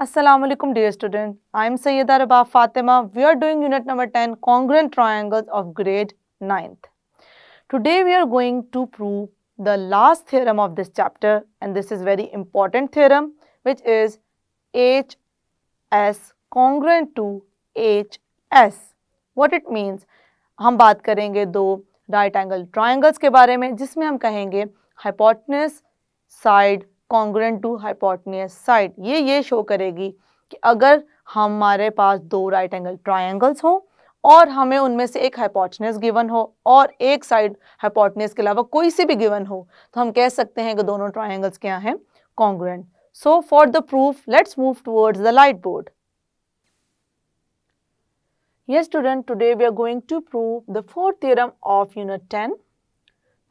Assalamu alaikum dear student. I am Sayyida Rabah Fatima. We are doing unit number 10 congruent triangles of grade 9th. Today we are going to prove the last theorem of this chapter, and this is very important theorem, which is HS congruent to HS. What it means? हम बात करेंगे दो right angle triangles के बारे में, जिसमें हम कहेंगे hypotenuse side congruent to hypotenuse side. ये शो करेगी कि अगर हमारे पास दो राइट एंगल ट्राइंगल्स हो और हमें उनमें से एक हाइपोटेन्यूज गिवन हो और एक साइड हाइपोटेन्यूज के अलावा कोई सी भी गिवन हो, तो हम कह सकते हैं कि दोनों ट्राइंगल्स क्या हैं, congruent. So for the proof let's move towards the light board. Yes student, today we are going to prove the fourth theorem of unit 10.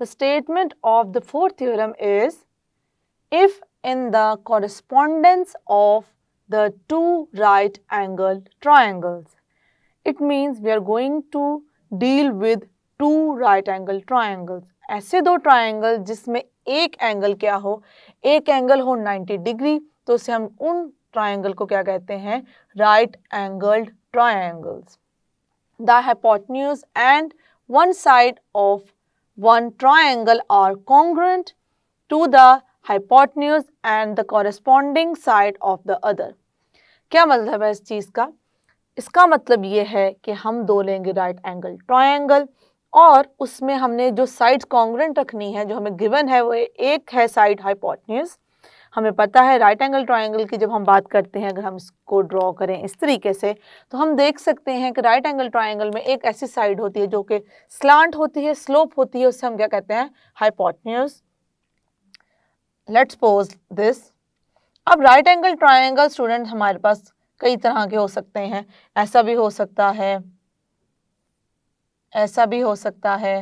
The statement of the fourth theorem is, if in the correspondence of the two right angled triangles. It means we are going to deal with two right angled triangles. ऐसे दो triangle जिसमें एक angle क्या हो, एक angle हो 90 degree, तो उसे हम उन ट्राइंगल को क्या कहते हैं, right angled triangles. The hypotenuse and one side of one triangle are congruent to the hypotenuse and the corresponding side of the other. क्या मतलब है इस चीज़ का? इसका मतलब ये है कि हम दो लेंगे राइट एंगल ट्रायंगल और उसमें हमने जो साइड्स कॉन्ग्रुएंट रखनी है, जो हमें गिवन है वो एक है साइड हाइपोटेन्यूज। हमें पता है राइट एंगल ट्रायंगल की जब हम बात करते हैं, अगर हम इसको ड्रॉ करें इस तरीके से, तो हम देख सकते हैं कि राइट एंगल ट्रायंगल में एक ऐसी साइड होती है जो कि स्लांट होती है, स्लोप होती है, उससे हम क्या कहते हैं, हाइपोटेन्यूज। Let's suppose this. अब राइट एंगल ट्रायंगल स्टूडेंट हमारे पास कई तरह के हो सकते हैं, ऐसा भी हो सकता है, ऐसा भी हो सकता है,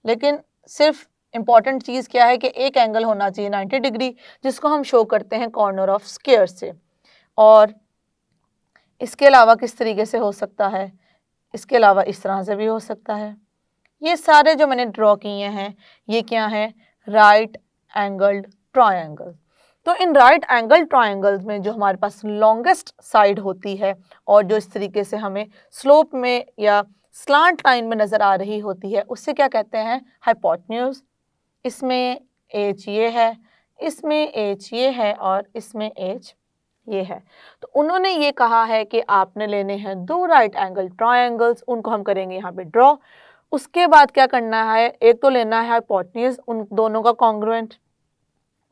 लेकिन सिर्फ इम्पॉर्टेंट चीज़ क्या है कि एक एंगल होना चाहिए 90 डिग्री, जिसको हम शो करते हैं कॉर्नर ऑफ स्क्वायर से। और इसके अलावा किस तरीके से हो सकता है, इसके अलावा इस तरह से भी हो सकता है। ये सारे जो मैंने ड्रॉ किए हैं ये क्या है, राइट एंगल्ड ट्रायंगल। तो इन राइट एंगल ट्रायंगल्स में जो हमारे पास लॉन्गेस्ट साइड होती है और जो इस तरीके से हमें स्लोप में या स्लांट लाइन में नज़र आ रही होती है, उससे क्या कहते हैं, हाइपोटेन्यूज। इसमें एच ये है, इसमें एच ये है और इसमें एच ये है। तो उन्होंने ये कहा है कि आपने लेने हैं दो राइट एंगल ट्रायंगल्स, उनको हम करेंगे यहाँ पे ड्रॉ। उसके बाद क्या करना है, एक तो लेना है हाइपोटेन्यूज उन दोनों का कॉन्ग्रुएंट,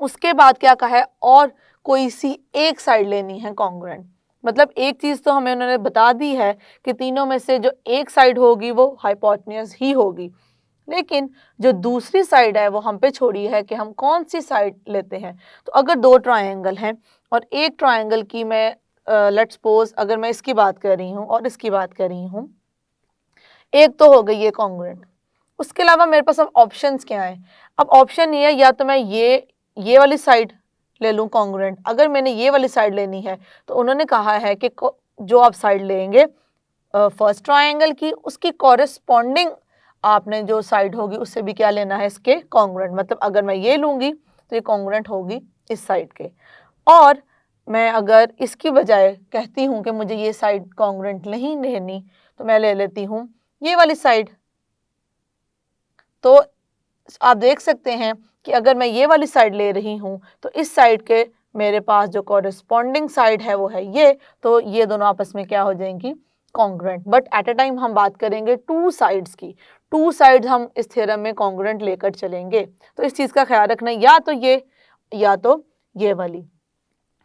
उसके बाद क्या कहा है, और कोई सी एक साइड लेनी है कॉन्ग्रुएंट। मतलब एक चीज़ तो हमें उन्होंने बता दी है कि तीनों में से जो एक साइड होगी वो हाइपोटेन्यूज ही होगी, लेकिन जो दूसरी साइड है वो हम पे छोड़ी है कि हम कौन सी साइड लेते हैं। तो अगर दो ट्रायंगल हैं और एक ट्रायंगल की मैं लेट्स सपोज अगर मैं इसकी बात कर रही हूँ और इसकी बात कर रही हूँ, एक तो हो गई ये कॉन्ग्रुएंट। उसके अलावा मेरे पास अब ऑप्शंस क्या है, अब ऑप्शन ये है या तो मैं ये वाली साइड ले लूँ कॉन्ग्रुएंट। अगर मैंने ये वाली साइड लेनी है तो उन्होंने कहा है कि जो आप साइड लेंगे फर्स्ट ट्रायंगल की, उसकी कॉरेस्पॉन्डिंग आपने जो साइड होगी उससे भी क्या लेना है, इसके कॉन्ग्रुएंट। मतलब अगर मैं ये लूँगी तो ये कॉन्ग्रुएंट होगी इस साइड के, और मैं अगर इसकी बजाय कहती हूँ कि मुझे ये साइड कॉन्ग्रुएंट नहीं लेनी, तो मैं ले लेती हूँ ये वाली साइड। तो आप देख सकते हैं कि अगर मैं ये वाली साइड ले रही हूँ तो इस साइड के मेरे पास जो कॉरेस्पॉन्डिंग साइड है वो है ये, तो ये दोनों आपस में क्या हो जाएंगी, congruent. But at a time हम बात करेंगे टू साइड्स की, टू साइड्स हम इस थ्योरम में कॉन्ग्रुएंट लेकर चलेंगे। तो इस चीज़ का ख्याल रखना, या तो ये या तो ये वाली।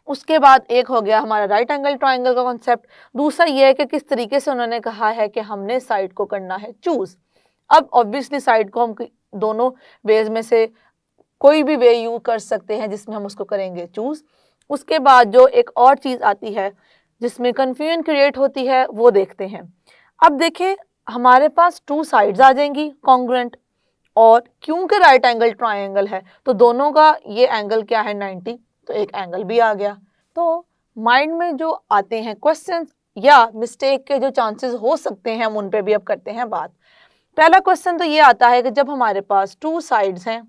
उसके बाद एक हो गया हमारा राइट एंगल ट्रायंगल का कॉन्सेप्ट। दूसरा ये है कि किस तरीके से उन्होंने कहा है कि हमने साइड को करना है चूज। अब ऑब्वियसली साइड को हम दोनों वेज में से कोई भी वे यूज कर सकते हैं जिसमें हम उसको करेंगे चूज। उसके बाद जो एक और चीज़ आती है जिसमें कन्फ्यूजन क्रिएट होती है वो देखते हैं। अब देखें हमारे पास टू साइड्स आ जाएंगी कॉन्ग्रुएंट, और क्योंकि राइट एंगल ट्रायंगल है तो दोनों का ये एंगल क्या है 90, तो एक एंगल भी आ गया। तो माइंड में जो आते हैं क्वेश्चंस या मिस्टेक के जो चांसेस हो सकते हैं हम उन पे भी अब करते हैं बात। पहला क्वेश्चन तो ये आता है कि जब हमारे पास टू साइड्स हैं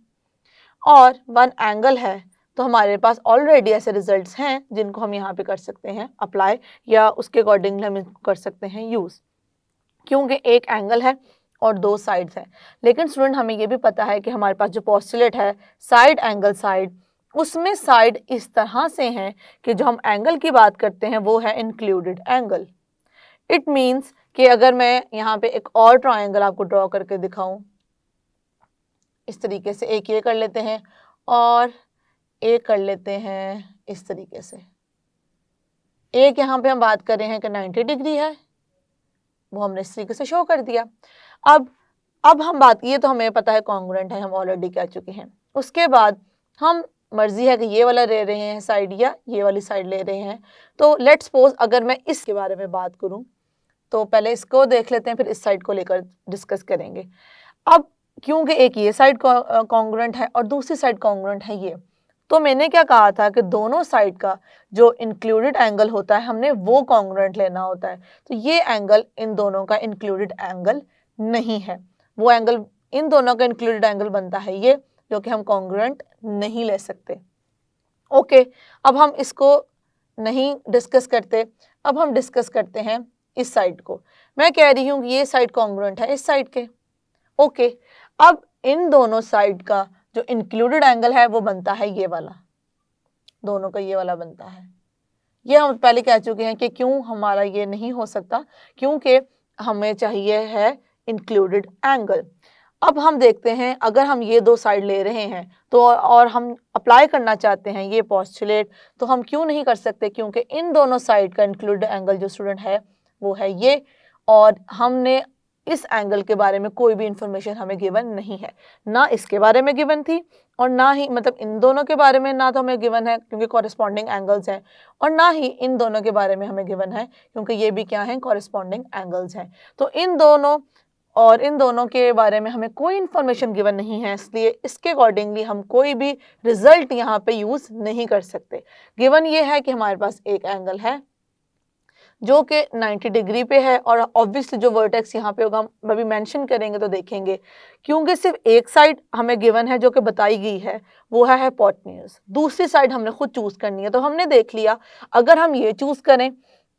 और वन एंगल है, तो हमारे पास ऑलरेडी ऐसे रिजल्ट्स हैं जिनको हम यहाँ पे कर सकते हैं अप्लाई, या उसके अकॉर्डिंगली हम इसको कर सकते हैं यूज़, क्योंकि एक एंगल है और दो साइड्स हैं। लेकिन स्टूडेंट हमें ये भी पता है कि हमारे पास जो पोस्टुलेट है साइड एंगल साइड, उसमें साइड इस तरह से हैं कि जो हम एंगल की बात करते हैं वो है इंक्लूडेड एंगल। इट मीन्स कि अगर मैं यहाँ पे एक और ट्रायंगल आपको ड्रॉ करके दिखाऊं इस तरीके से, एक ये कर लेते हैं और एक कर लेते हैं इस तरीके से। एक यहाँ पे हम बात कर रहे हैं कि 90 डिग्री है, वो हमने इस तरीके से शो कर दिया। अब हम बात, ये तो हमें पता है कॉन्ग्रुएंट है, हम ऑलरेडी कह चुके हैं। उसके बाद हम मर्जी है कि ये वाला ले रहे हैं साइड या ये वाली साइड ले रहे हैं। तो लेट्स सपोज अगर मैं इसके बारे में बात करूं तो पहले इसको देख लेते हैं, फिर इस साइड को लेकर डिस्कस करेंगे। अब क्योंकि एक ये साइड कॉन्ग्रुएंट है और दूसरी साइड कॉन्ग्रुएंट है ये, तो मैंने क्या कहा था कि दोनों साइड का जो इंक्लूडेड एंगल होता है हमने वो कॉन्ग्रुएंट लेना होता है। तो ये एंगल इन दोनों का इंक्लूडेड एंगल नहीं है, वो एंगल इन दोनों का इंक्लूडेड एंगल बनता है ये, जो कि हम कॉन्ग्रुएंट नहीं ले सकते। ओके, अब हम इसको नहीं डिस्कस करते, अब हम डिस्कस करते हैं इस साइड को। मैं कह रही हूँ कि ये साइड कॉन्ग्रुएंट है इस साइड के। ओके, अब इन दोनों साइड का जो इंक्लूडेड एंगल है वो बनता है ये वाला, दोनों का ये वाला बनता है। ये हम पहले कह चुके हैं कि क्यों हमारा ये नहीं हो सकता, क्योंकि हमें चाहिए है इंक्लूडेड एंगल। अब हम देखते हैं अगर हम ये दो साइड ले रहे हैं तो और हम अप्लाई करना चाहते हैं ये पोस्टुलेट, तो हम क्यों नहीं कर सकते, क्योंकि इन दोनों साइड का इंक्लूडेड एंगल जो स्टूडेंट है वो है ये, और हमने इस एंगल के बारे में कोई भी इंफॉर्मेशन हमें गिवन नहीं है, ना इसके बारे में गिवन थी और ना ही मतलब इन दोनों के बारे में ना तो हमें गिवन है क्योंकि कॉरेस्पॉन्डिंग एंगल्स हैं, और ना ही इन दोनों के बारे में हमें गिवन है क्योंकि ये भी क्या हैं, कॉरेस्पॉन्डिंग एंगल्स हैं। तो इन दोनों और इन दोनों के बारे में हमें कोई इन्फॉर्मेशन गिवन नहीं है, इसलिए इसके अकॉर्डिंगली हम कोई भी रिजल्ट यहाँ पे यूज़ नहीं कर सकते। गिवन ये है कि हमारे पास एक एंगल है जो कि 90 डिग्री पे है, और ऑब्वियसली जो वर्टेक्स यहाँ पे होगा हम अभी मेंशन करेंगे तो देखेंगे, क्योंकि सिर्फ एक साइड हमें गिवन है जो कि बताई गई है वो है हाइपोटेन्यूज, दूसरी साइड हमने खुद चूज़ करनी है। तो हमने देख लिया अगर हम ये चूज़ करें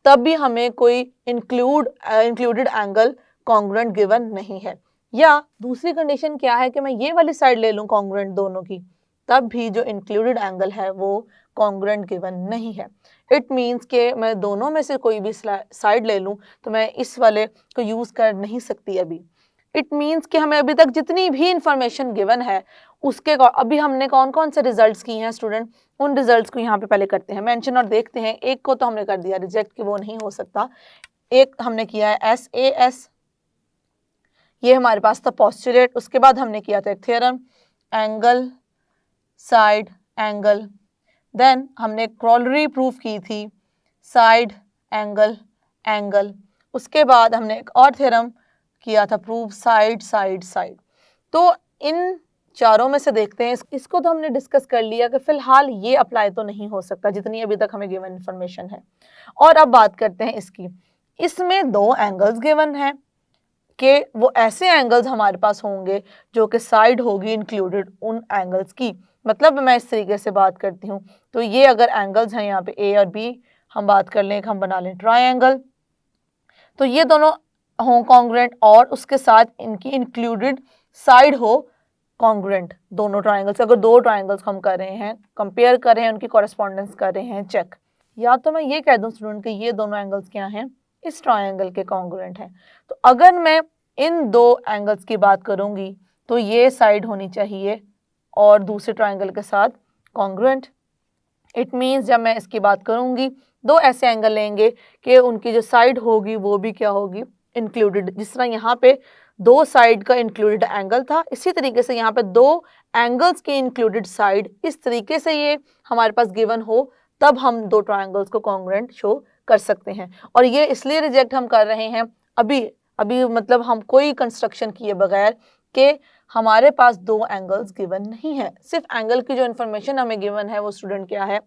तब भी हमें कोई इंक्लूडेड एंगल कॉन्ग्रुएंट गिवन नहीं है, या दूसरी कंडीशन क्या है कि मैं ये वाली साइड ले लूँ कॉन्ग्रुएंट दोनों की, तब भी जो इंक्लूडेड एंगल है वो कॉन्ग्रुएंट गिवन नहीं है। इट मीन्स के मैं दोनों में से कोई भी साइड ले लूँ तो मैं इस वाले को यूज़ कर नहीं सकती अभी। इट मीन्स कि हमें अभी तक जितनी भी इंफॉर्मेशन गिवन है उसके अभी हमने कौन कौन से रिजल्ट्स किए हैं स्टूडेंट, उन रिजल्ट्स को यहाँ पे पहले करते हैं मेंशन और देखते हैं। एक को तो हमने कर दिया रिजेक्ट कि वो नहीं हो सकता, एक हमने किया है SAS, ये हमारे पास था पोस्टुलेट। उसके बाद हमने किया था एक theorem angle side angle, then हमने क्रॉलरी प्रूफ की थी साइड एंगल एंगल, उसके बाद हमने एक और थ्योरम किया था प्रूफ साइड साइड साइड। तो इन चारों में से देखते हैं, इसको तो हमने डिस्कस कर लिया कि फिलहाल ये अप्लाई तो नहीं हो सकता जितनी अभी तक हमें गिवन इन्फॉर्मेशन है। और अब बात करते हैं इसकी, इसमें दो एंगल्स गिवन हैं कि वो ऐसे एंगल्स हमारे पास होंगे जो कि साइड होगी इंक्लूडेड उन एंगल्स की। मतलब मैं इस तरीके से बात करती हूँ, तो ये अगर एंगल्स हैं यहाँ पे A और B, हम बात कर लें, हम बना लें ट्रायंगल, तो ये दोनों हों कॉन्ग्रुएंट और उसके साथ इनकी इंक्लूडेड साइड हो कॉन्ग्रुएंट। दोनों ट्रायंगल्स, अगर दो ट्रायंगल्स हम कर रहे हैं, कंपेयर कर रहे हैं, उनकी कॉरेस्पॉन्डेंस कर रहे हैं चेक, या तो मैं ये कह दूँ स्टूडेंट कि ये दोनों एंगल्स क्या हैं, इस ट्रायंगल के कॉन्ग्रुएंट हैं। तो अगर मैं इन दो एंगल्स की बात करूँगी तो ये साइड होनी चाहिए और दूसरे ट्रायंगल के साथ कॉन्ग्रुएंट। इट मीन्स जब मैं इसकी बात करूँगी दो ऐसे एंगल लेंगे कि उनकी जो साइड होगी वो भी क्या होगी, इंक्लूडेड। जिस तरह यहाँ पे दो साइड का इंक्लूडेड एंगल था, इसी तरीके से यहाँ पे दो एंगल्स की इंक्लूडेड साइड, इस तरीके से ये हमारे पास गिवन हो तब हम दो ट्रायंगल्स को कॉन्ग्रुएंट शो कर सकते हैं। और ये इसलिए रिजेक्ट हम कर रहे हैं अभी मतलब हम कोई कंस्ट्रक्शन किए बगैर कि हमारे पास दो एंगल्स गिवन नहीं है, सिर्फ एंगल की जो इन्फॉर्मेशन हमें गिवन है वो स्टूडेंट क्या है,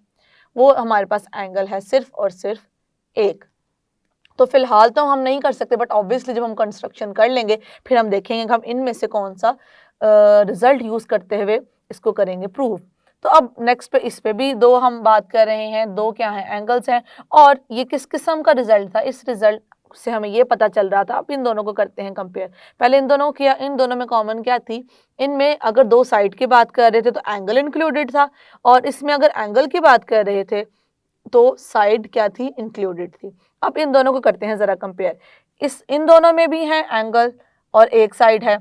वो हमारे पास एंगल है सिर्फ और सिर्फ एक। तो फिलहाल तो हम नहीं कर सकते, बट ऑब्वियसली जब हम कंस्ट्रक्शन कर लेंगे फिर हम देखेंगे कि हम इनमें से कौन सा रिजल्ट यूज़ करते हुए इसको करेंगे प्रूव। तो अब नेक्स्ट पे इस पे भी दो हम बात कर रहे हैं, दो क्या हैं, एंगल्स हैं, और ये किस किस्म का रिजल्ट था, इस रिजल्ट से हमें ये पता चल रहा था। अब इन दोनों को करते हैं कंपेयर। पहले इन दोनों किया, इन दोनों में कॉमन क्या थी, इनमें अगर दो साइड की बात कर रहे थे तो एंगल इंक्लूडेड था, और इसमें अगर एंगल की बात कर रहे थे तो साइड क्या थी, इंक्लूडेड थी। अब इन दोनों को करते हैं जरा कंपेयर। इन दोनों में भी है एंगल और एक साइड है,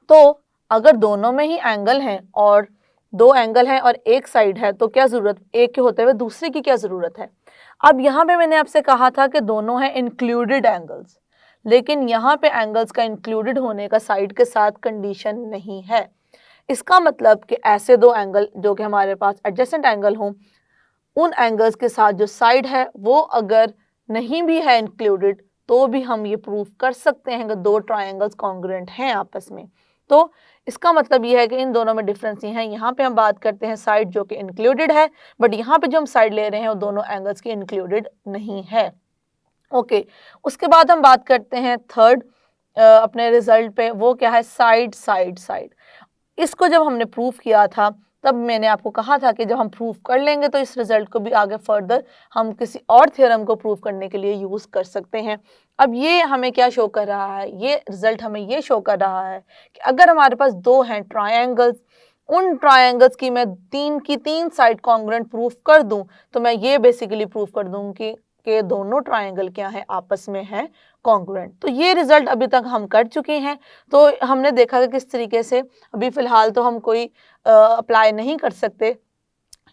तो अगर दोनों में ही एंगल हैं और दो एंगल हैं और एक साइड है, तो क्या जरूरत, एक के होते हुए दूसरे की क्या जरूरत है। अब यहाँ पे मैंने आपसे कहा था कि दोनों हैं इंक्लूडेड एंगल्स, लेकिन यहाँ पे एंगल्स का इंक्लूडेड होने का साइड के साथ कंडीशन नहीं है। इसका मतलब कि ऐसे दो एंगल जो कि हमारे पास एडजेसेंट एंगल हों, उन एंगल्स के साथ जो साइड है वो अगर नहीं भी है इंक्लूडेड, तो भी हम ये प्रूव कर सकते हैं कि दो ट्रायंगल्स कॉन्ग्रुएंट हैं आपस में। तो इसका मतलब ये है कि इन दोनों में डिफरेंस ये है, यहाँ पे हम बात करते हैं साइड जो कि इंक्लूडेड है, बट यहाँ पे जो हम साइड ले रहे हैं वो दोनों एंगल्स की इंक्लूडेड नहीं है। ओके, उसके बाद हम बात करते हैं थर्ड अपने रिजल्ट पे, वो क्या है, साइड साइड साइड। इसको जब हमने प्रूफ किया था तब मैंने आपको कहा था कि जब हम प्रूफ कर लेंगे तो इस रिजल्ट को भी आगे फर्दर हम किसी और थ्योरम को प्रूफ करने के लिए यूज़ कर सकते हैं। अब ये हमें क्या शो कर रहा है, ये रिजल्ट हमें ये शो कर रहा है कि अगर हमारे पास दो हैं ट्रायंगल्स, उन ट्रायंगल्स की मैं तीन साइड कॉन्ग्रुएंट प्रूफ कर दूं, तो मैं ये बेसिकली प्रूफ कर दूं कि दोनों ट्रायंगल क्या है, आपस में है कॉन्ग्रुएंट। तो ये रिजल्ट अभी तक हम कर चुके हैं। तो हमने देखा कि किस तरीके से, अभी फिलहाल तो हम कोई अप्लाई नहीं कर सकते,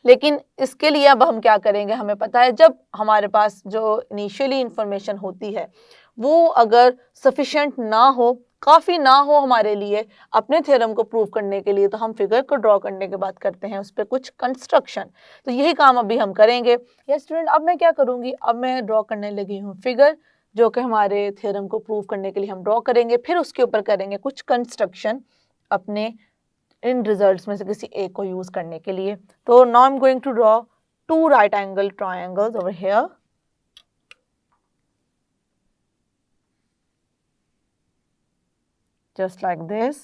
लेकिन इसके लिए अब हम क्या करेंगे, हमें पता है जब हमारे पास जो इनिशियली इंफॉर्मेशन होती है वो अगर सफिशेंट ना हो, काफ़ी ना हो हमारे लिए अपने थ्योरम को प्रूव करने के लिए, तो हम फिगर को ड्रॉ करने के बाद करते हैं उस पर कुछ कंस्ट्रक्शन। तो यही काम अभी हम करेंगे। या स्टूडेंट, अब मैं क्या करूँगी, अब मैं ड्रॉ करने लगी हूँ फिगर, जो कि हमारे थ्योरम को प्रूव करने के लिए हम ड्रॉ करेंगे, फिर उसके ऊपर करेंगे कुछ कंस्ट्रक्शन अपने इन रिजल्ट्स में से किसी एक को यूज करने के लिए। तो now I am going to draw two right angle triangles over here. Just like this.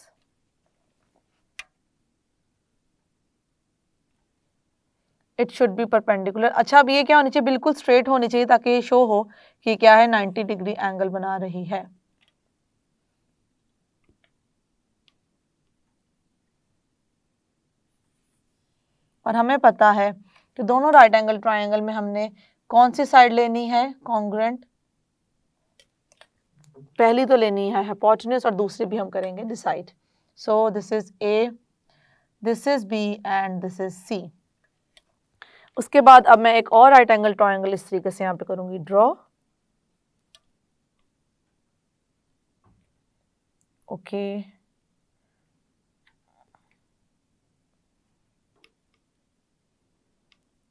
It should be perpendicular. अच्छा, अब ये क्या होनी चाहिए, बिल्कुल स्ट्रेट होनी चाहिए ताकि ये शो हो कि क्या है, 90 डिग्री एंगल बना रही है। और हमें पता है कि दोनों राइट एंगल ट्रायंगल में हमने कौन सी साइड लेनी है, कॉन्ग्रुएंट। पहली तो लेनी है हाइपोटेन्यूज और दूसरी भी हम करेंगे decide. So this is A, this is B and this is C. उसके बाद अब मैं एक और राइट एंगल ट्रायंगल इस तरीके से यहाँ पे करूंगी draw. Okay,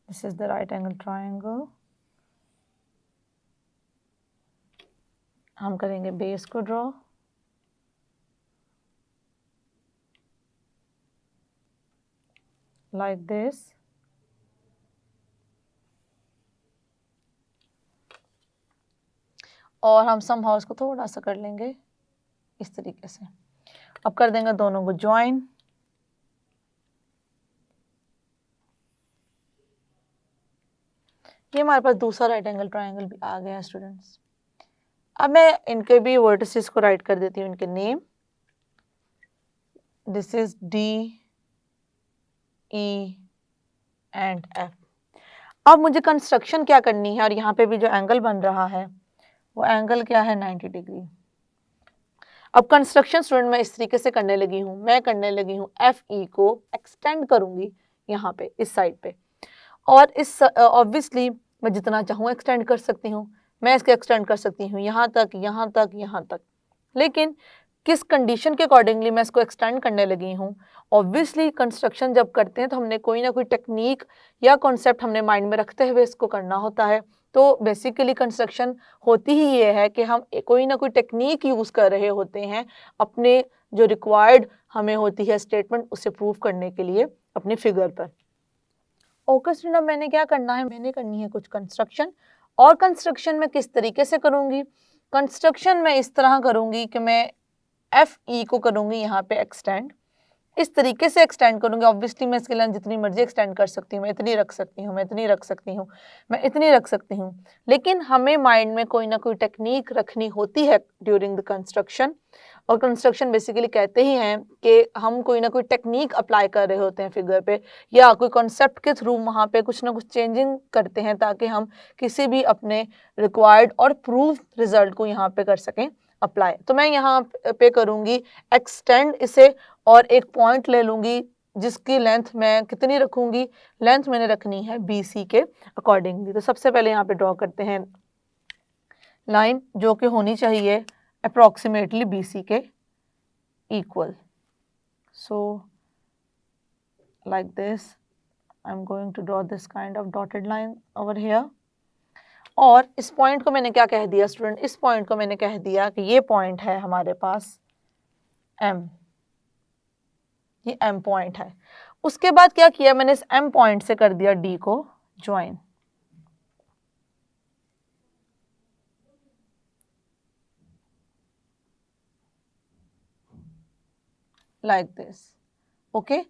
this is the right angle triangle. हम करेंगे बेस को ड्रॉ। Like this. और हम समहाउ इसको थोड़ा सा कर लेंगे इस तरीके से। अब कर देंगे दोनों को ज्वाइन। ये हमारे पास दूसरा राइट एंगल ट्रायंगल भी आ गया स्टूडेंट्स। अब मैं इनके भी वर्टिसेस को राइट कर देती हूँ, इनके name. This is D, E and F. अब मुझे कंस्ट्रक्शन क्या करनी है, और यहाँ पे भी जो एंगल बन रहा है वो एंगल क्या है, 90 डिग्री। अब कंस्ट्रक्शन स्टूडेंट मैं इस तरीके से करने लगी हूँ, मैं करने लगी हूँ एफ ई को एक्सटेंड करूंगी यहाँ पे इस साइड पे, और इस ऑब्वियसली मैं जितना चाहूँ एक्सटेंड कर सकती हूँ। मैं इसको एक्सटेंड कर सकती हूँ यहाँ तक, यहाँ तक, यहाँ तक, लेकिन किस कंडीशन के अकॉर्डिंगली मैं इसको एक्सटेंड करने लगी हूँ। ऑब्वियसली कंस्ट्रक्शन जब करते हैं तो हमने कोई ना कोई टेक्निक या कॉन्सेप्ट हमने माइंड में रखते हुए इसको करना होता है। तो बेसिकली कंस्ट्रक्शन होती ही ये है कि हम कोई ना कोई टेक्निक यूज़ कर रहे होते हैं अपने जो रिक्वायर्ड हमें होती है स्टेटमेंट, उसे प्रूव करने के लिए अपनी फिगर पर। ओके स्टूडेंट, अब मैंने क्या करना है, मैंने करनी है कुछ कंस्ट्रक्शन। और कंस्ट्रक्शन मैं किस तरीके से करूँगी, कंस्ट्रक्शन मैं इस तरह करूँगी कि मैं एफ ई को करूँगी यहाँ पे एक्सटेंड, इस तरीके से एक्सटेंड करूँगी। ऑब्वियसली मैं इसकी लेंथ जितनी मर्जी एक्सटेंड कर सकती हूँ, मैं इतनी रख सकती हूँ, मैं इतनी रख सकती हूँ, मैं इतनी रख सकती हूँ। लेकिन हमें माइंड में कोई ना कोई टेक्निक रखनी होती है ड्यूरिंग द कंस्ट्रक्शन, और कंस्ट्रक्शन बेसिकली कहते ही हैं कि हम कोई ना कोई टेक्निक अप्लाई कर रहे होते हैं फिगर पे, या कोई कॉन्सेप्ट के थ्रू वहाँ पे कुछ ना कुछ चेंजिंग करते हैं ताकि हम किसी भी अपने रिक्वायर्ड और प्रूव रिजल्ट को यहाँ पे कर सकें अप्लाई। तो मैं यहाँ पे करूँगी एक्सटेंड इसे, और एक पॉइंट ले लूँगी जिसकी लेंथ मैं कितनी रखूँगी, लेंथ मैंने रखनी है BC के अकॉर्डिंगली। तो सबसे पहले यहाँ पे ड्रॉ करते हैं लाइन जो कि होनी चाहिए अप्रॉक्सीमेटली BC के equal. So like this I'm going to draw this kind of dotted line over here। और इस पॉइंट को मैंने क्या कह दिया स्टूडेंट, इस पॉइंट को मैंने कह दिया कि ये पॉइंट है हमारे पास M, ये M पॉइंट है। उसके बाद क्या किया मैंने, इस M पॉइंट से कर दिया D को ज्वाइन। Like this, okay.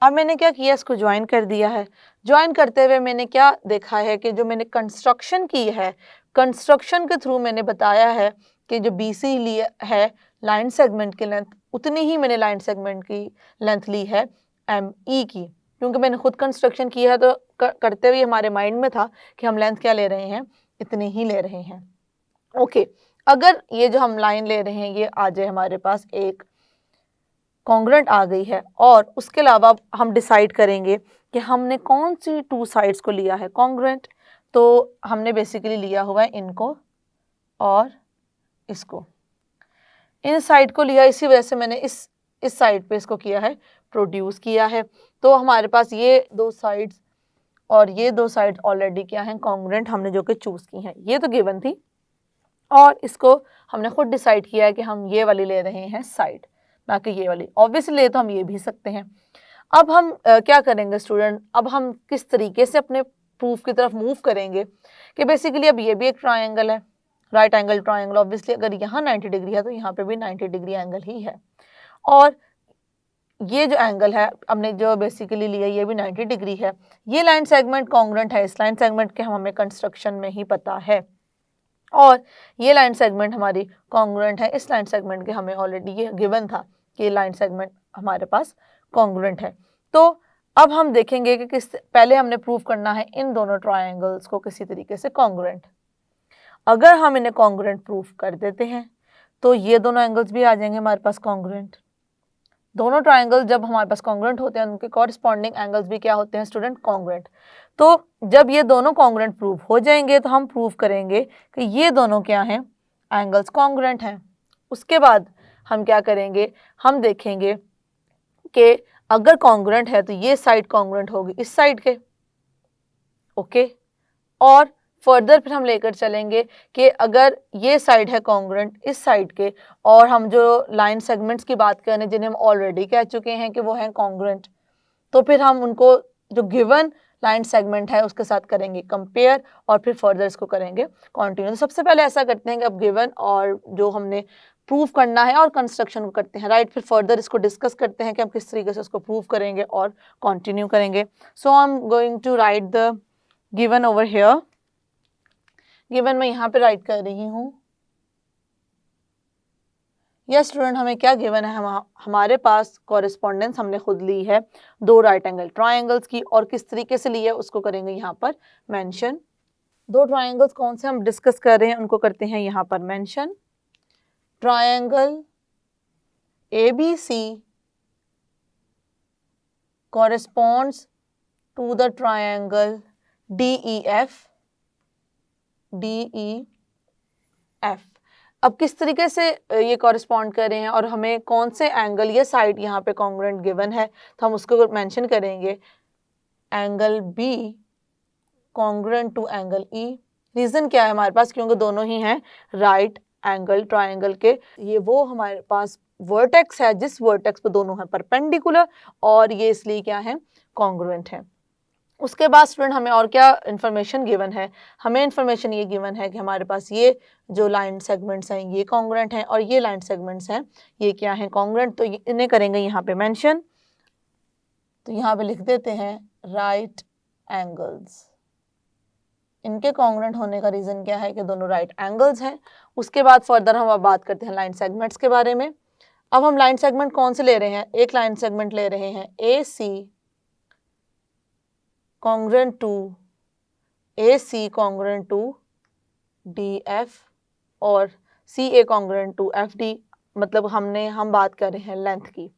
अब मैंने क्या किया, इसको ज्वाइन कर दिया है। ज्वाइन करते हुए मैंने क्या देखा है कि जो मैंने कंस्ट्रक्शन की है, कंस्ट्रक्शन के थ्रू मैंने बताया है कि जो BC लिया है लाइन सेगमेंट की लेंथ, उतनी ही मैंने लाइन सेगमेंट की लेंथ ली है ME की, क्योंकि मैंने खुद कंस्ट्रक्शन किया है। तो करते हुए हमारे माइंड में था कि हम लेंथ क्या ले रहे हैं, इतनी ही ले रहे हैं, ओके। अगर ये जो हम लाइन ले रहे हैं ये आ जाए हमारे पास एक कॉन्ग्रुएंट आ गई है, और उसके अलावा हम डिसाइड करेंगे कि हमने कौन सी 2 साइड्स को लिया है कॉन्ग्रुएंट। तो हमने बेसिकली लिया हुआ है इनको और इसको, इन साइड को लिया, इसी वजह से मैंने इस साइड पे इसको किया है, प्रोड्यूस किया है। तो हमारे पास ये 2 साइड्स और ये 2 साइड्स ऑलरेडी क्या हैं, कॉन्ग्रुएंट हमने जो कि चूज की हैं, ये तो गिवन थी। और इसको हमने खुद डिसाइड किया है कि हम ये वाली ले रहे हैं साइड, ना कि ये वाली। ऑब्वियसली तो हम ये भी सकते हैं। अब हम क्या करेंगे स्टूडेंट, अब हम किस तरीके से अपने प्रूफ की तरफ मूव करेंगे कि बेसिकली अब ये भी एक ट्रायंगल है, राइट एंगल ट्रायंगल। ऑब्वियसली अगर यहाँ 90 डिग्री है तो यहाँ पे भी 90 डिग्री एंगल ही है, और ये जो एंगल है हमने जो बेसिकली लिया ये भी 90 डिग्री है। ये लाइन सेगमेंट कॉन्ग्रुएंट है इस लाइन सेगमेंट के, हमें कंस्ट्रक्शन में ही पता है, और ये लाइन सेगमेंट हमारी कॉन्ग्रुएंट है इस लाइन सेगमेंट के, हमें ऑलरेडी ये गिवन था कि लाइन सेगमेंट हमारे पास कॉन्ग्रुएंट है। तो अब हम देखेंगे कि पहले हमने प्रूव करना है इन दोनों ट्रायंगल्स को किसी तरीके से कॉन्ग्रुएंट। अगर हम इन्हें कॉन्ग्रुएंट प्रूफ कर देते हैं तो ये दोनों एंगल्स भी आ जाएंगे हमारे पास कॉन्ग्रुएंट। दोनों ट्रायंगल जब हमारे पास कॉन्ग्रुएंट होते हैं उनके कॉरस्पॉन्डिंग एंगल्स भी क्या होते हैं स्टूडेंट, कॉन्ग्रुएंट। तो जब ये दोनों कॉन्ग्रुएंट प्रूव हो जाएंगे तो हम प्रूव करेंगे कि ये दोनों क्या हैं, एंगल्स कॉन्ग्रुएंट हैं। उसके बाद हम क्या करेंगे, हम देखेंगे कि अगर कॉन्ग्रुएंट है तो ये साइड कॉन्ग्रुएंट होगी इस साइड के, ओके। और फर्दर फिर हम लेकर चलेंगे कि अगर ये साइड है कॉन्ग्रुएंट इस साइड के, और हम जो लाइन सेगमेंट्स की बात करें जिन्हें हम ऑलरेडी कह चुके हैं कि वो हैं कॉन्ग्रुएंट, तो फिर हम उनको जो गिवन लाइन सेगमेंट है उसके साथ करेंगे कंपेयर, और फिर फर्दर इसको करेंगे कंटिन्यू। तो सबसे पहले ऐसा करते हैं कि अब गिवन और जो हमने प्रूव करना है और कंस्ट्रक्शन को करते हैं, राइट। फिर फर्दर इसको डिस्कस करते हैं कि हम किस तरीके से उसको प्रूव करेंगे और कंटिन्यू करेंगे। So I am going to write the given over here. Given मैं यहाँ पे राइट कर रही हूँ। यस स्टूडेंट, हमें क्या गिवन है, हमारे पास कॉरेस्पॉन्डेंस हमने खुद ली है 2 राइट एंगल ट्रायंगल्स की, और किस तरीके से ली है उसको करेंगे यहाँ पर मेंशन। 2 ट्रायंगल्स कौन से हम डिस्कस कर रहे हैं उनको करते हैं यहाँ पर mention. Triangle ABC corresponds to the triangle DEF। अब किस तरीके से ये कॉरेस्पॉन्ड कर रहे हैं और हमें कौन से एंगल, ये साइड यहाँ पे कॉन्ग्रुएंट गिवन है तो हम उसको मेंशन करेंगे angle B congruent to angle E। Reason क्या है हमारे पास, क्योंकि दोनों ही हैं राइट एंगल ट्रायंगल के। ये वो हमारे पास वर्टेक्स है जिस वर्टेक्स पे दोनों हैं परपेंडिकुलर, और ये इसलिए क्या है, कॉन्ग्रुएंट है। उसके बाद स्टूडेंट हमें और क्या इन्फॉर्मेशन गिवन है, हमें इन्फॉर्मेशन ये गिवन है कि हमारे पास ये जो लाइन सेगमेंट्स हैं ये कॉन्ग्रुएंट हैं, और ये लाइन सेगमेंट्स हैं ये क्या हैं, कॉन्ग्रुएंट। तो इन्हें करेंगे यहाँ पे मेंशन। तो यहाँ पे लिख देते हैं राइट एंगल्स। इनके कॉन्ग्रुएंट होने का रीज़न क्या है कि दोनों राइट एंगल्स हैं। उसके बाद फर्दर हम अब बात करते हैं लाइन सेगमेंट्स के बारे में। अब हम लाइन सेगमेंट कौन से ले रहे हैं? एक लाइन सेगमेंट ले रहे हैं A C congruent to D F और C A congruent to F D, मतलब हम बात कर रहे हैं लेंथ की।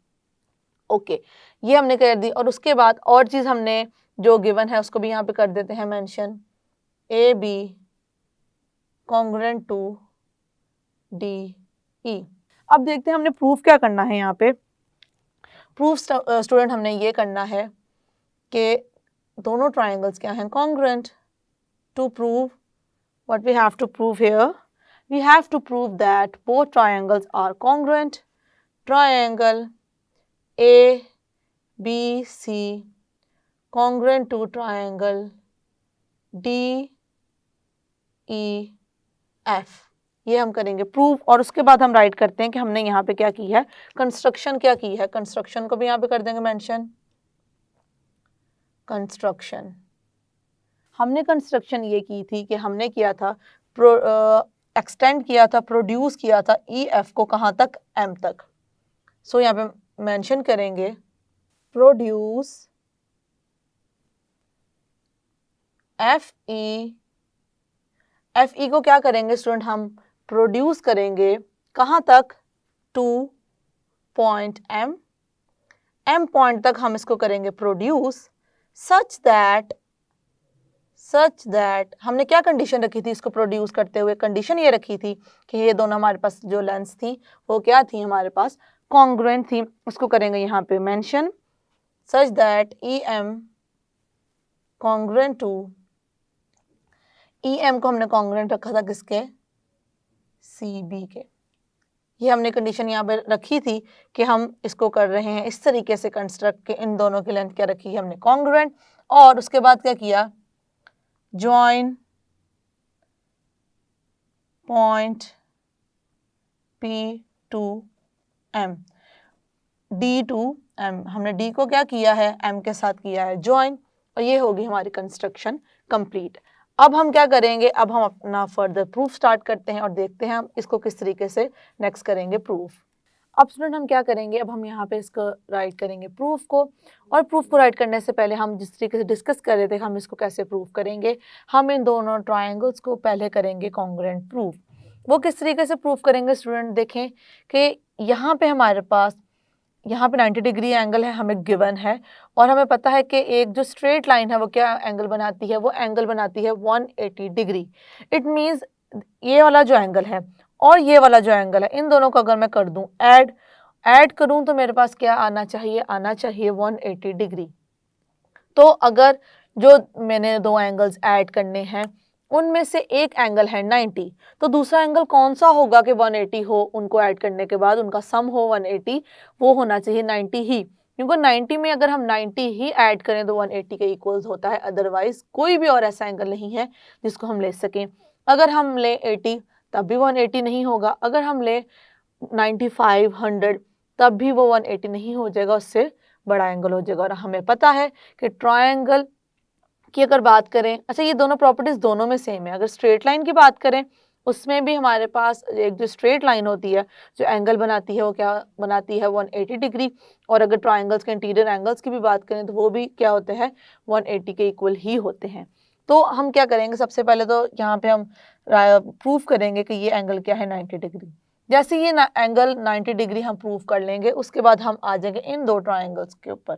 ओके, ये हमने कर दी। और उसके बाद और चीज़ हमने जो गिवन है उसको भी यहाँ पे कर देते हैं mention, A B congruent to D E. अब देखते हैं हमने प्रूफ क्या करना है यहाँ पे। प्रूफ स्टूडेंट हमने ये करना है कि दोनों ट्राइंगल्स क्या हैं, congruent. To prove what we have to prove here, we have to prove that both triangles are congruent. Triangle ABC congruent to triangle DEF, ये हम करेंगे प्रूफ। और उसके बाद हम राइट करते हैं कि हमने यहाँ पे क्या की है, कंस्ट्रक्शन क्या की है। कंस्ट्रक्शन को भी यहाँ पे कर देंगे मेंशन। कंस्ट्रक्शन हमने कंस्ट्रक्शन ये की थी कि हमने किया था एक्सटेंड किया था, प्रोड्यूस किया था ई एफ को कहाँ तक, एम तक। सो यहाँ पे मेंशन करेंगे प्रोड्यूस एफ ई को क्या करेंगे स्टूडेंट, हम प्रोड्यूस करेंगे कहाँ तक, टू पॉइंट एम पॉइंट तक हम इसको करेंगे प्रोड्यूस, सच दैट हमने क्या कंडीशन रखी थी इसको प्रोड्यूस करते हुए, कंडीशन ये रखी थी कि ये दोनों हमारे पास जो लेंस थी वो क्या थी, हमारे पास कॉन्ग्रुएंट थी। उसको करेंगे यहाँ पे mention, such that E M congruent to, E M को हमने कॉन्ग्रुएंट रखा था किसके, सी बी के। ये हमने कंडीशन यहाँ पे रखी थी कि हम इसको कर रहे हैं इस तरीके से कंस्ट्रक्ट के इन दोनों की लेंथ क्या रखी है हमने, कॉन्ग्रुएंट। और उसके बाद क्या किया, join point P to M, D to M, हमने D को क्या किया है, M के साथ किया है ज्वाइन। और ये होगी हमारी कंस्ट्रक्शन कंप्लीट। अब हम क्या करेंगे, अब हम अपना फर्दर प्रूफ स्टार्ट करते हैं और देखते हैं हम इसको किस तरीके से नेक्स्ट करेंगे प्रूफ। अब स्टूडेंट हम क्या करेंगे, अब हम यहाँ पे इसको राइट करेंगे प्रूफ को। और प्रूफ को राइट करने से पहले हम जिस तरीके से डिस्कस कर रहे थे हम इसको कैसे प्रूफ करेंगे, हम इन दोनों ट्रायंगल्स को पहले करेंगे कॉन्ग्रुएंट प्रूफ। वो किस तरीके से प्रूफ करेंगे स्टूडेंट, देखें कि यहाँ पे हमारे पास यहाँ पे 90 डिग्री एंगल है हमें गिवन है, और हमें पता है कि एक जो स्ट्रेट लाइन है वो क्या एंगल बनाती है, वो एंगल बनाती है 180 डिग्री। इट मीन्स ये वाला जो एंगल है और ये वाला जो एंगल है, इन दोनों को अगर मैं कर दूं ऐड करूं तो मेरे पास क्या आना चाहिए 180 डिग्री। तो अगर जो मैंने दो एंगल्स ऐड करने हैं उनमें से एक एंगल है 90, तो दूसरा एंगल कौन सा होगा कि 180 हो, उनको ऐड करने के बाद उनका सम हो 180, वो होना चाहिए 90 ही। क्योंकि 90 में अगर हम 90 ही ऐड करें तो 180 के इक्वल्स होता है, अदरवाइज कोई भी और ऐसा एंगल नहीं है जिसको हम ले सकें। अगर हम ले 80 तब भी 180 नहीं होगा, अगर हम ले 95, 100 तब भी वो 180 नहीं हो जाएगा, उससे बड़ा एंगल हो जाएगा। और हमें पता है कि ट्रायंगल की अगर बात करें, अच्छा ये दोनों प्रॉपर्टीज दोनों में सेम है। अगर स्ट्रेट लाइन की बात करें उसमें भी हमारे पास एक जो स्ट्रेट लाइन होती है जो एंगल बनाती है वो क्या बनाती है 180 डिग्री। और अगर ट्रायंगल्स के इंटीरियर एंगल्स की भी बात करें तो वो भी क्या होते हैं 180 के इक्वल ही होते हैं। तो हम क्या करेंगे, सबसे पहले तो यहाँ पे हम प्रूफ करेंगे कि ये एंगल क्या है 90 डिग्री। जैसे ये एंगल 90 डिग्री हम प्रूफ कर लेंगे उसके बाद हम आ जाएंगे इन दो ट्रायंगल्स के ऊपर।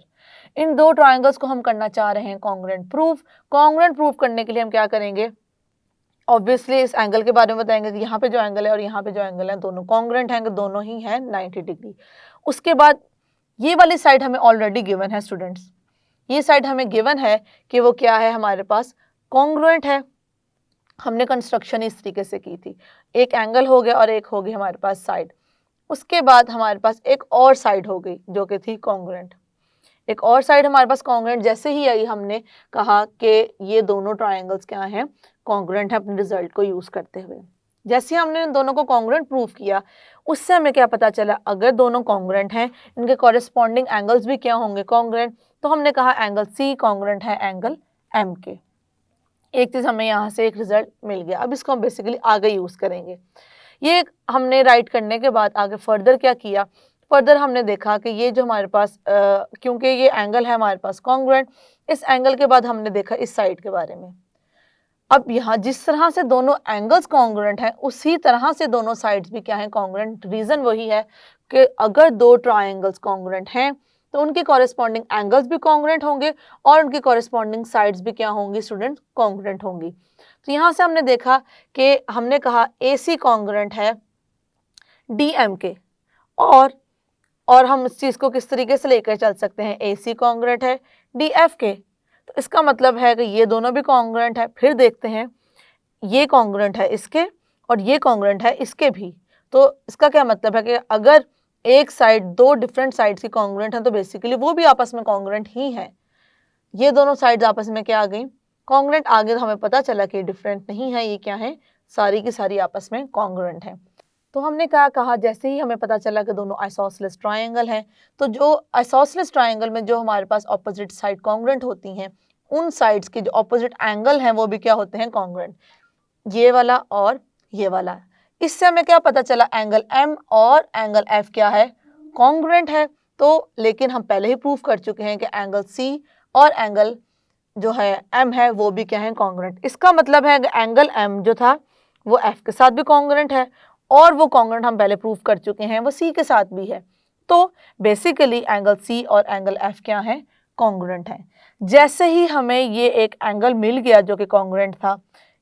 इन दो ट्रायंगल्स को हम करना चाह रहे हैं कॉन्ग्रुएंट प्रूफ। कॉन्ग्रुएंट प्रूफ करने के लिए हम क्या करेंगे, ऑब्वियसली इस एंगल के बारे में बताएंगे कि यहाँ पे जो एंगल है और यहाँ पे जो एंगल है दोनों कॉन्ग्रुएंट हैं, दोनों ही हैं 90 डिग्री। उसके बाद ये वाली साइड हमें ऑलरेडी गिवन है स्टूडेंट्स, ये साइड हमें गिवन है कि वो क्या है हमारे पास कॉन्ग्रुएंट है। हमने कंस्ट्रक्शन इस तरीके से की थी, एक एंगल हो गया और एक हो गई हमारे पास साइड। उसके बाद हमारे पास एक और साइड हो गई जो कि थी कॉन्ग्रुएंट। एक और साइड हमारे पास कॉन्ग्रुएंट जैसे ही आई हमने कहा कि ये दोनों ट्रायंगल्स क्या हैं कॉन्ग्रुएंट है अपने रिजल्ट को यूज़ करते हुए। जैसे हमने इन दोनों को कॉन्ग्रुएंट प्रूफ किया उससे हमें क्या पता चला, अगर दोनों कॉन्ग्रुएंट हैं इनके कॉरेस्पॉन्डिंग एंगल्स भी क्या होंगे, कॉन्ग्रुएंट। तो हमने कहा एंगल सी कॉन्ग्रुएंट है एंगल एम के। एक चीज़ हमें यहाँ से एक रिजल्ट मिल गया। अब इसको हम बेसिकली आगे यूज़ करेंगे। ये हमने राइट करने के बाद आगे फर्दर क्या किया, फर्दर हमने देखा कि ये जो हमारे पास क्योंकि ये एंगल है हमारे पास कॉन्ग्रुएंट, इस एंगल के बाद हमने देखा इस साइड के बारे में। अब यहाँ जिस तरह से दोनों एंगल्स कॉन्ग्रुएंट हैं उसी तरह से दोनों साइड्स भी क्या हैं, कॉन्ग्रुएंट। रीज़न वही है कि अगर दो ट्रायंगल्स कॉन्ग्रुएंट हैं तो उनके कॉरेस्पॉन्डिंग एंगल्स भी कॉन्ग्रुएंट होंगे और उनकी कॉरेस्पॉन्डिंग साइड्स भी क्या होंगी स्टूडेंट, कॉन्ग्रुएंट होंगी। तो यहाँ से हमने देखा कि हमने कहा ए सी कॉन्ग्रुएंट है डी एम के, और हम इस चीज़ को किस तरीके से लेकर चल सकते हैं, ए सी कॉन्ग्रुएंट है डी एफ के, तो इसका मतलब है कि ये दोनों भी कॉन्ग्रुएंट है। फिर देखते हैं ये कॉन्ग्रुएंट है इसके और ये कॉन्ग्रुएंट है इसके भी। तो इसका क्या मतलब है कि अगर एक साइड दो डिफरेंट साइड्स की कॉन्ग्रुएंट है तो बेसिकली वो भी आपस में कॉन्ग्रुएंट ही है। ये दोनों साइड्स आपस में क्या आ गई, कॉन्ग्रुएंट। आगे तो हमें पता चला कि डिफरेंट नहीं है, ये क्या है, सारी की सारी आपस में कॉन्ग्रुएंट है। तो हमने क्या कहा, जैसे ही हमें पता चला कि दोनों आइसोसेलेस ट्रायंगल हैं, तो जो आइसोसेलेस ट्रायंगल में जो हमारे पास ऑपोजिट साइड कॉन्ग्रुएंट होती हैं, उन साइड्स के जो ऑपोजिट एंगल हैं वो भी क्या होते हैं, कॉन्ग्रुएंट। ये वाला और ये वाला। इससे हमें क्या पता चला, एंगल एम और एंगल एफ क्या है, कॉन्ग्रुएंट है। तो लेकिन हम पहले ही प्रूव कर चुके हैं कि एंगल सी और एंगल जो है एम है वो भी क्या है, कॉन्ग्रुएंट। इसका मतलब है कि एंगल एम जो था वो एफ के साथ भी कॉन्ग्रुएंट है और वो कॉन्ग्रुएंट हम पहले प्रूव कर चुके हैं वो सी के साथ भी है। तो बेसिकली एंगल सी और एंगल एफ क्या है, कॉन्ग्रुएंट है। जैसे ही हमें ये एक एंगल मिल गया जो कि कॉन्ग्रुएंट था,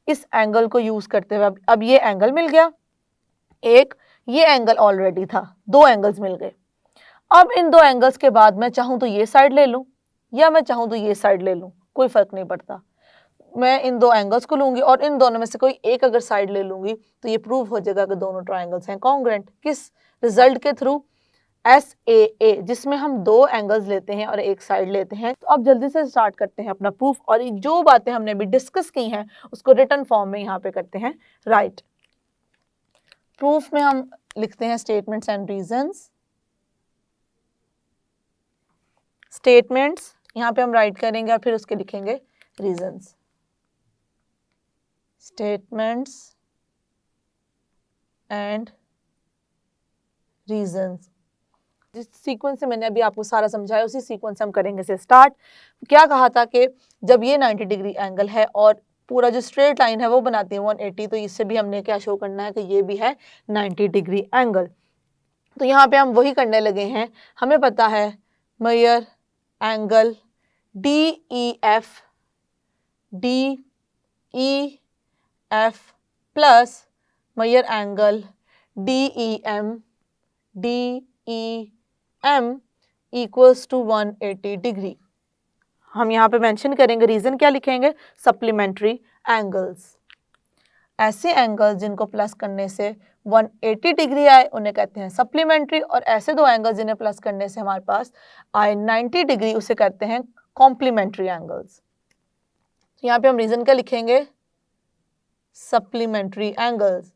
इस एंगल को यूज करते हुए अब ये एंगल मिल गया एक, ये एंगल ऑलरेडी था, दो एंगल्स मिल गए। अब इन दो एंगल्स के बाद मैं चाहूं तो ये साइड ले लूं या मैं चाहूं तो ये साइड ले लूं, कोई फर्क नहीं पड़ता। मैं इन दो एंगल्स को लूंगी और इन दोनों में से कोई एक अगर साइड ले लूंगी तो ये प्रूव हो जाएगा कि दोनों ट्रायंगल्स हैं कॉन्ग्रुएंट। किस रिजल्ट के थ्रू, SAA, जिसमें हम दो एंगल्स लेते हैं और एक साइड लेते हैं। तो अब जल्दी से स्टार्ट करते हैं अपना प्रूफ, और जो बातें हमने अभी डिस्कस की हैं उसको रिटन फॉर्म में यहाँ पे करते हैं राइट। प्रूफ में हम लिखते हैं स्टेटमेंट्स एंड रीजंस। स्टेटमेंट्स यहाँ पे हम राइट करेंगे और फिर उसके लिखेंगे रीजंस। स्टेटमेंट्स एंड रीजंस, जिस सीक्वेंस से मैंने अभी आपको सारा समझाया उसी सीक्वेंस से हम करेंगे से स्टार्ट। क्या कहा था कि जब ये 90 डिग्री एंगल है और पूरा जो स्ट्रेट लाइन है वो बनाती है 180, तो इससे भी हमने क्या शो करना है कि ये भी है 90 डिग्री एंगल। तो यहाँ पे हम वही करने लगे हैं। हमें पता है major angle DEF plus major angle DEM equals to 180 degree. हम यहाँ पे मेंशन करेंगे, रीजन क्या लिखेंगे, सप्लीमेंट्री एंगल्स। ऐसे एंगल्स जिनको प्लस करने से 180 डिग्री आए उन्हें कहते हैं सप्लीमेंट्री, और ऐसे दो एंगल्स जिन्हें प्लस करने से हमारे पास आए 90 डिग्री उसे कहते हैं कॉम्प्लीमेंट्री एंगल्स। तो यहाँ पे हम रीजन क्या लिखेंगे, सप्लीमेंट्री एंगल्स।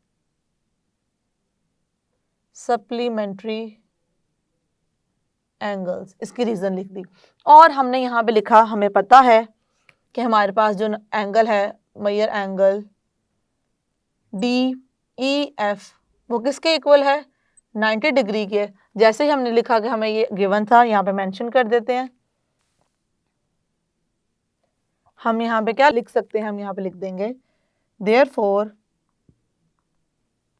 सप्लीमेंट्री एंगल्स, इसकी रीजन लिख दी। और हमने यहाँ पे लिखा, हमें पता है कि हमारे पास जो एंगल है मेजर एंगल DEF वो किसके इक्वल है, 90 डिग्री के। जैसे ही हमने लिखा कि हमें ये गिवन था, यहाँ पे मेंशन कर देते हैं। हम यहाँ पे क्या लिख सकते हैं, हम यहाँ पे लिख देंगे देयरफॉर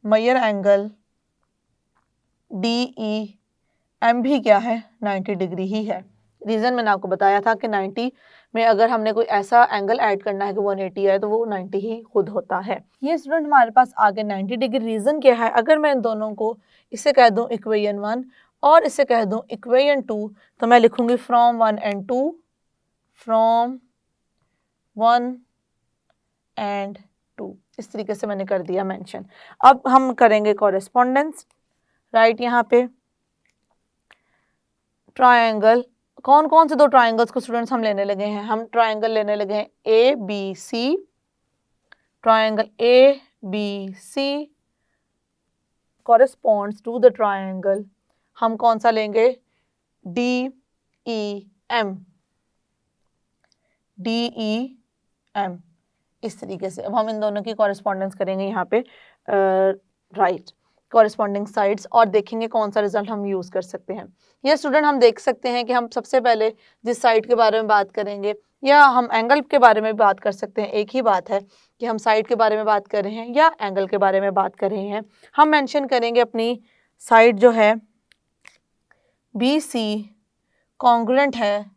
मेजर एंगल DEM भी क्या है, 90 डिग्री ही है। रीजन मैंने आपको बताया था कि 90 में अगर हमने कोई ऐसा एंगल ऐड करना है कि 180 है तो वो 90 ही खुद होता है। ये स्टूडेंट हमारे पास आगे 90 डिग्री। रीजन क्या है, अगर मैं इन दोनों को इसे कह दूं इक्वेशन 1 और इसे कह दूं इक्वेशन 2, तो मैं लिखूंगी फ्रॉम 1 एंड 2, फ्रॉम 1 एंड 2। इस तरीके से मैंने कर दिया मेंशन। अब हम करेंगे कॉरेस्पॉन्डेंस राइट। यहाँ पे ट्रायंगल, कौन कौन से दो ट्रायंगल्स को स्टूडेंट्स हम लेने लगे हैं, हम ट्रायंगल लेने लगे हैं ABC, triangle ABC corresponds to the triangle, हम कौन सा लेंगे, DEM, DEM, इस तरीके से। अब हम इन दोनों की कॉरेस्पॉन्डेंस करेंगे यहाँ पे राइट कॉरेस्पॉन्डिंग साइड्स और देखेंगे कौन सा रिजल्ट हम यूज़ कर सकते हैं। ये स्टूडेंट हम देख सकते हैं कि हम सबसे पहले जिस साइड के बारे में बात करेंगे, या हम एंगल के बारे में भी बात कर सकते हैं, एक ही बात है कि हम साइड के बारे में बात कर रहे हैं या एंगल के बारे में बात कर रहे हैं। हम मेंशन करेंगे अपनी साइड जो है BC कॉन्ग्रुएंट है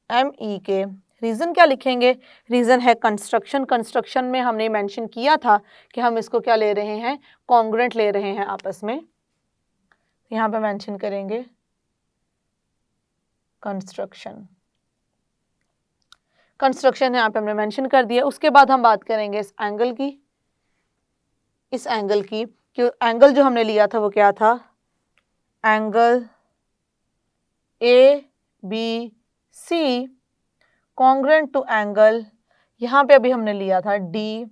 ME के। रीज़न क्या लिखेंगे, रीज़न है कंस्ट्रक्शन। कंस्ट्रक्शन में हमने मेंशन किया था कि हम इसको क्या ले रहे हैं, कॉन्ग्रुएंट ले रहे हैं आपस में। यहाँ पे मेंशन करेंगे कंस्ट्रक्शन, कंस्ट्रक्शन यहाँ पे हमने मेंशन कर दिया। उसके बाद हम बात करेंगे इस एंगल की, इस एंगल की, कि एंगल जो हमने लिया था वो क्या था, angle ABC congruent to angle, यहाँ पे अभी हमने लिया था DEM।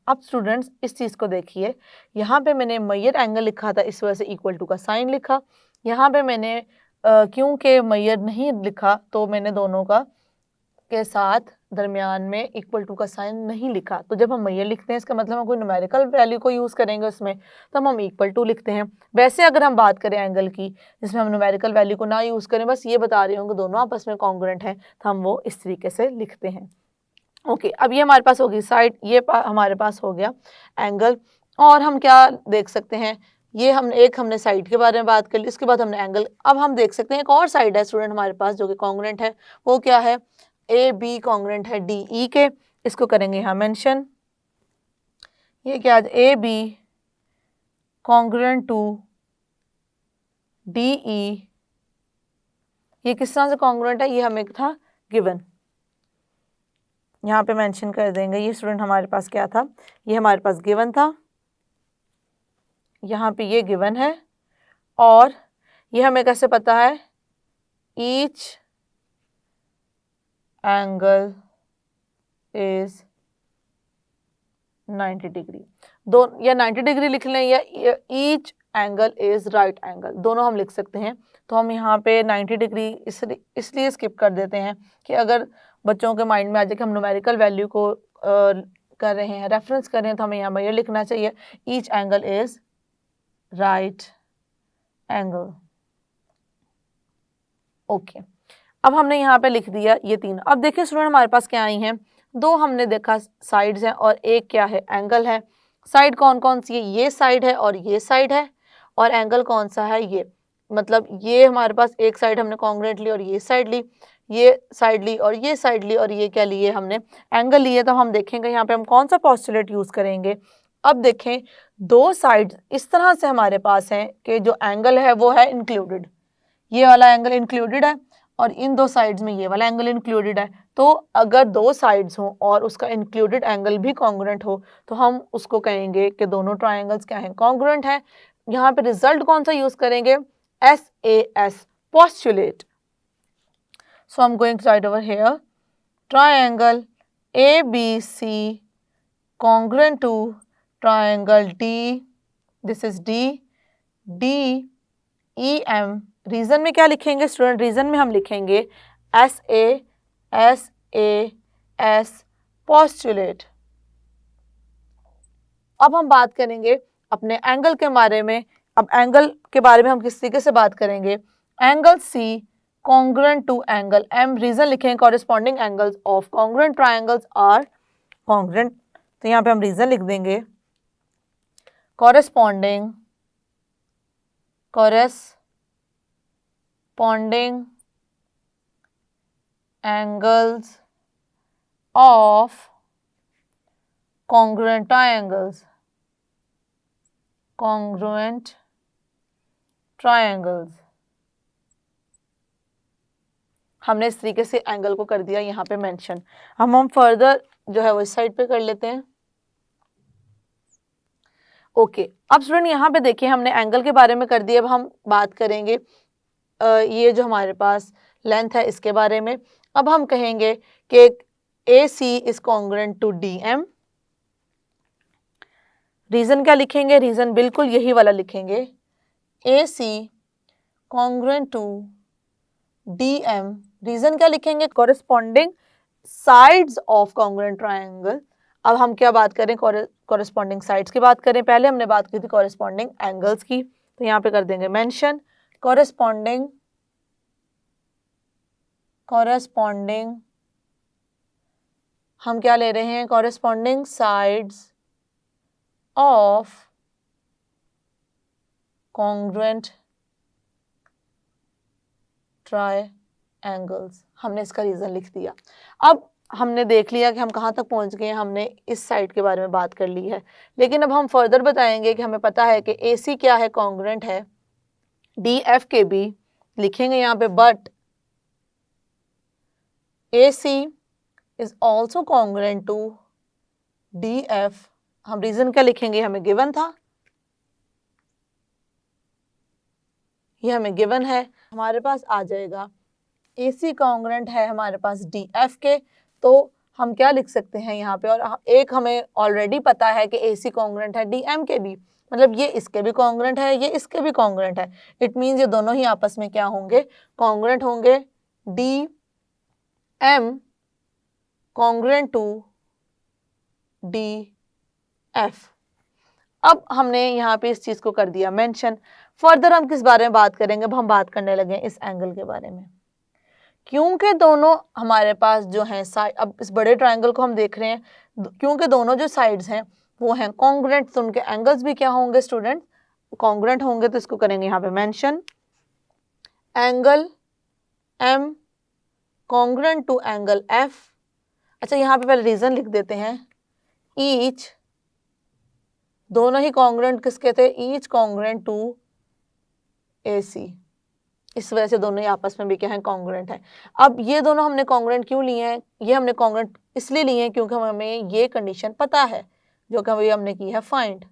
अब स्टूडेंट्स इस चीज़ को देखिए, यहाँ पे मैंने मैयर एंगल लिखा था, इस वजह से इक्वल टू का साइन लिखा। यहाँ पे मैंने क्योंकि मैयर नहीं लिखा तो मैंने दोनों का के साथ दरमियान में इक्वल टू का साइन नहीं लिखा। तो जब हम मैयर लिखते हैं इसका मतलब हम कोई न्यूमेरिकल वैल्यू को यूज़ करेंगे उसमें, तो हम इक्वल टू लिखते हैं। वैसे अगर हम बात करें एंगल की जिसमें हम न्यूमेरिकल वैल्यू को ना यूज़ करें, बस ये बता रहे होंगे दोनों आपस में कॉन्ग्रुएंट हैं, तो हम वो इस तरीके से लिखते हैं। ओके, अब ये हमारे पास होगी साइड, ये हमारे पास हो गया एंगल। और हम क्या देख सकते हैं, ये हमने साइड के बारे में बात कर ली, उसके बाद हमने एंगल। अब हम देख सकते हैं एक और साइड है स्टूडेंट हमारे पास जो कि कॉन्ग्रुएंट है, वो क्या है, AB कॉन्ग्रुएंट है DE के। इसको करेंगे यहाँ मेंशन, ये क्या है, AB कॉन्ग्रुएंट टू DE। ये किस तरह से कॉन्ग्रुएंट है, ये हमें था गिवन, यहाँ पे मेंशन कर देंगे। ये स्टूडेंट हमारे पास क्या था, ये हमारे पास गिवन था, यहाँ पे ये गिवन है। और ये हमें कैसे पता है, ईच एंगल इज 90 डिग्री, दो या 90 डिग्री लिख लें या each angle is right angle, दोनों हम लिख सकते हैं। तो हम यहाँ पे 90 डिग्री इसलिए स्किप कर देते हैं कि अगर बच्चों के माइंड में आ जाए कि हम न्यूमेरिकल वैल्यू को कर रहे हैं, रेफरेंस कर रहे हैं, तो हमें यहाँ पर ये लिखना चाहिए, each angle is right angle. Okay, अब हमने यहाँ पे लिख दिया ये तीन। अब देखिए स्टूडेंट हमारे पास क्या आई हैं, दो हमने देखा साइड्स हैं और एक क्या है, एंगल है। साइड कौन कौन सी है, ये साइड है और ये साइड है। और एंगल कौन सा है, ये, मतलब ये हमारे पास एक साइड हमने कॉन्ग्रुएंट ली और ये साइड ली, ये साइड ली और ये साइड ली, और ये क्या लिए हमने, एंगल लिए। तो हम देखेंगे यहाँ पे हम कौन सा पोस्टुलेट यूज़ करेंगे। अब देखें दो साइड इस तरह से हमारे पास हैं कि जो एंगल है वो है इंक्लूडेड, ये वाला एंगल इंक्लूडेड है और इन दो साइड्स में ये वाला एंगल इंक्लूडेड है। तो अगर दो साइड्स हों और उसका इंक्लूडेड एंगल भी कॉन्ग्रुएंट हो तो हम उसको कहेंगे कि दोनों ट्रायंगल्स क्या हैं, कॉन्ग्रुएंट हैं। यहाँ पे रिजल्ट कौन सा यूज करेंगे, SAS postulate. So I'm going to write over here triangle ABC congruent to triangle D, this is DEM। Reason में क्या लिखेंगे स्टूडेंट, रीजन में हम लिखेंगे SAS postulate। अब हम बात करेंगे अपने एंगल के बारे में। अब एंगल के बारे में हम किस तरीके से बात करेंगे, angle C congruent to angle M। Reason लिखेंगे corresponding angles of congruent triangles are congruent. तो यहाँ पे हम रीजन लिख देंगे corresponding angles of congruent triangles, congruent triangles। हमने इस तरीके से एंगल को कर दिया यहाँ पे मेंशन। हम फर्दर जो है वो इस साइड पे कर लेते हैं। ओके, अब स्टूडेंट यहाँ पे देखिए हमने एंगल के बारे में कर दिया। अब हम बात करेंगे ये जो हमारे पास लेंथ है इसके बारे में। अब हम कहेंगे कि AC is congruent to DM reason क्या लिखेंगे, रीजन बिल्कुल यही वाला लिखेंगे, AC congruent to DM। Reason क्या लिखेंगे, corresponding sides of congruent triangle. अब हम क्या बात करें, कॉरेस्पॉन्डिंग साइड्स की बात करें। पहले हमने बात की थी कॉरेस्पॉन्डिंग एंगल्स की, तो यहाँ पे कर देंगे मेंशन कॉरेस्पॉन्डिंग हम क्या ले रहे हैं, corresponding sides of congruent triangles. हमने इसका रीजन लिख दिया। अब हमने देख लिया कि हम कहाँ तक पहुँच गए, हमने इस साइड के बारे में बात कर ली है, लेकिन अब हम फर्दर बताएंगे कि हमें पता है कि AC क्या है, कॉन्ग्रुएंट है DF के भी, लिखेंगे यहाँ पे but AC is also congruent to DF। हम रीजन क्या लिखेंगे, हमें गिवन था, ये हमें गिवन है, हमारे पास आ जाएगा AC कॉन्ग्रुएंट है हमारे पास DF के, तो हम क्या लिख सकते हैं यहाँ पे, और एक हमें ऑलरेडी पता है कि AC कॉन्ग्रुएंट है DM के भी, मतलब ये इसके भी कॉन्ग्रुएंट है, ये इसके भी कॉन्ग्रुएंट है। इट मीन्स ये दोनों ही आपस में क्या होंगे, कॉन्ग्रुएंट होंगे। DM congruent to DF। अब हमने यहाँ पे इस चीज को कर दिया मेंशन। फर्दर हम किस बारे में बात करेंगे, अब हम बात करने लगे इस एंगल के बारे में। क्योंकि दोनों हमारे पास जो हैं साइड, अब इस बड़े ट्रायंगल को हम देख रहे हैं, क्योंकि दोनों जो साइड्स हैं वो हैं कॉन्ग्रुएंट, तो उनके एंगल्स भी क्या होंगे स्टूडेंट, कॉन्ग्रुएंट होंगे। तो इसको करेंगे यहाँ पे mention angle M congruent to angle F। अच्छा, यहाँ पे पहले रीजन लिख देते हैं, ईच, दोनों ही कॉन्ग्रुएंट किसके थे, ईच कॉन्ग्रुएंट टू AC, इस वजह से दोनों ही आपस में भी क्या है, कॉन्ग्रुएंट है। अब ये दोनों हमने कॉन्ग्रुएंट क्यों लिए हैं, ये हमने कॉन्ग्रुएंट इसलिए लिए हैं क्योंकि हमें ये कंडीशन पता है जो कि हमने की है फाइंड।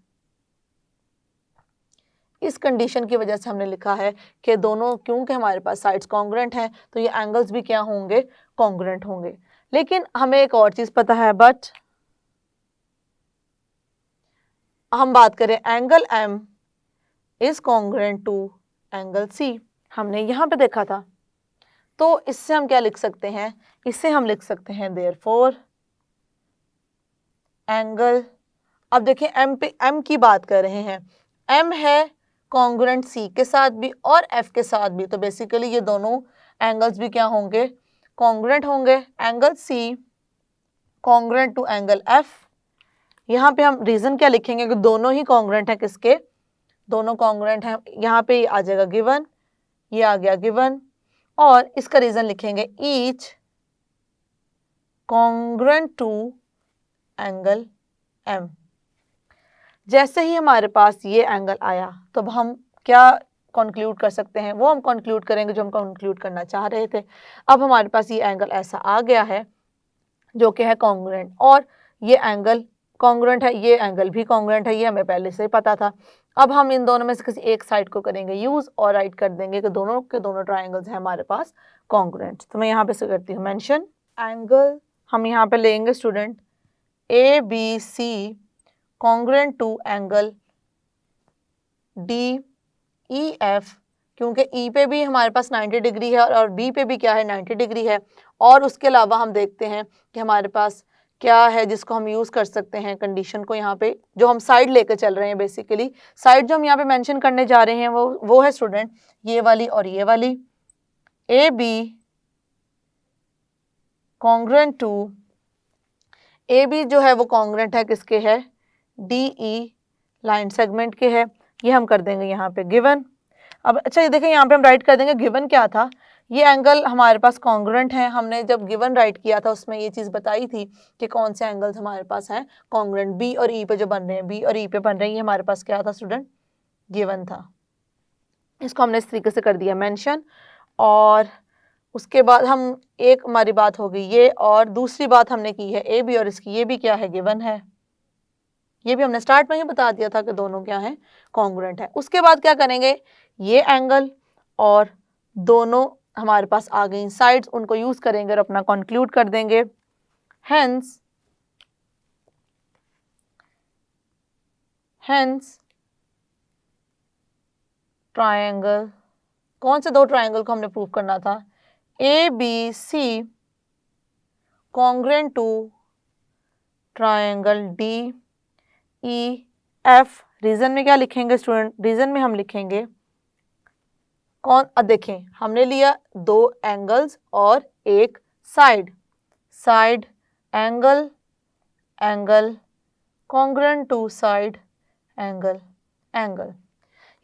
इस कंडीशन की वजह से हमने लिखा है कि दोनों, क्योंकि हमारे पास साइड्स कॉन्ग्रुएंट हैं तो ये एंगल्स भी क्या होंगे, कॉन्ग्रुएंट होंगे। लेकिन हमें एक और चीज पता है, बट हम बात करें angle M is congruent to angle C, हमने यहाँ पे देखा था, तो इससे हम क्या लिख सकते हैं, इससे हम लिख सकते हैं देयरफॉर एंगल, अब देखिए M की बात कर रहे हैं, M है कॉन्ग्रुएंट C के साथ भी और F के साथ भी, तो बेसिकली ये दोनों एंगल्स भी क्या होंगे, कॉन्ग्रुएंट होंगे। Angle C congruent to angle F, यहाँ पे हम रीजन क्या लिखेंगे कि दोनों ही कॉन्ग्रुएंट है, किसके, दोनों कॉन्ग्रुएंट हैं। यहाँ पे आ जाएगा गिवन, ये आ गया गिवन, और इसका रीजन लिखेंगे each congruent to angle M। जैसे ही हमारे पास ये एंगल आया तो अब हम क्या कंक्लूड कर सकते हैं, वो हम कंक्लूड करेंगे जो हम कंक्लूड करना चाह रहे थे। अब हमारे पास ये एंगल ऐसा आ गया है जो कि है कॉन्ग्रुएंट, और ये एंगल कॉन्ग्रुएंट है, ये एंगल भी कॉन्ग्रुएंट है, ये हमें पहले से ही पता था। अब हम इन दोनों में से किसी एक साइड को करेंगे यूज और राइट कर देंगे कि दोनों के दोनों ट्रायंगल्स हैं हमारे पास कॉन्ग्रुएंट। तो मैं यहाँ पे से करती हूँ मेंशन एंगल, हम यहाँ पे लेंगे student ABC congruent to angle DEF, क्योंकि E पे भी हमारे पास 90 डिग्री है और B पे भी क्या है, 90 डिग्री है। और उसके अलावा हम देखते हैं कि हमारे पास क्या है जिसको हम यूज़ कर सकते हैं कंडीशन को, यहाँ पे जो हम साइड लेकर चल रहे हैं, बेसिकली साइड जो हम यहाँ पे मेंशन करने जा रहे हैं वो है स्टूडेंट ये वाली और ये वाली, AB कॉन्ग्रुएंट टू, AB जो है वो कॉन्ग्रुएंट है किसके है, DE लाइन सेगमेंट के है, ये हम कर देंगे यहाँ पे गिवन। अब अच्छा ये देखें यहाँ पे हम राइट कर देंगे गिवन क्या था, ये एंगल हमारे पास कॉन्ग्रुएंट है। हमने जब गिवन राइट किया था उसमें ये चीज़ बताई थी कि कौन से एंगल्स हमारे पास हैं कॉन्ग्रुएंट, B और E पे जो बन रहे हैं, B और E पे बन रहे हैं, ये हमारे पास क्या था स्टूडेंट, गिवन था। इसको हमने इस तरीके से कर दिया मेंशन, और उसके बाद हम एक हमारी बात हो गई ये, और दूसरी बात हमने की है AB और इसकी ये भी क्या है, गिवन है। ये भी हमने स्टार्ट में ही बता दिया था कि दोनों क्या हैं, कॉन्ग्रुएंट है। उसके बाद क्या करेंगे, ये एंगल और दोनों हमारे पास आ गई साइड्स, उनको यूज करेंगे और अपना कंक्लूड कर देंगे। हेंस हेंस ट्रायंगल, कौन से दो ट्रायंगल को हमने प्रूव करना था, A B C congruent to triangle D E F. Reason में क्या लिखेंगे स्टूडेंट, रीजन में हम लिखेंगे देखें हमने लिया दो एंगल्स और एक side, side angle, angle congruent to side angle, angle.